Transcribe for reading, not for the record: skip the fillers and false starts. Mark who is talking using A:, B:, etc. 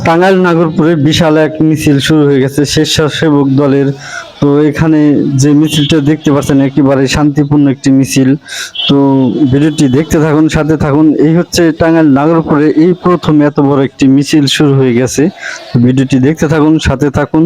A: টাঙ্গাইল নাগরপুরে বিশাল এক মিছিল শুরু হয়ে গেছে স্বেচ্ছাসেবক দলের। তো এখানে যে মিছিলটা দেখতে পাচ্ছেন একেবারে শান্তিপূর্ণ একটি মিছিল। তো ভিডিওটি দেখতে থাকুন, সাথে থাকুন। এই হচ্ছে টাঙ্গাইল নাগরপুরে এই প্রথম এত বড় একটি মিছিল শুরু হয়ে গেছে। ভিডিওটি দেখতে থাকুন, সাথে থাকুন।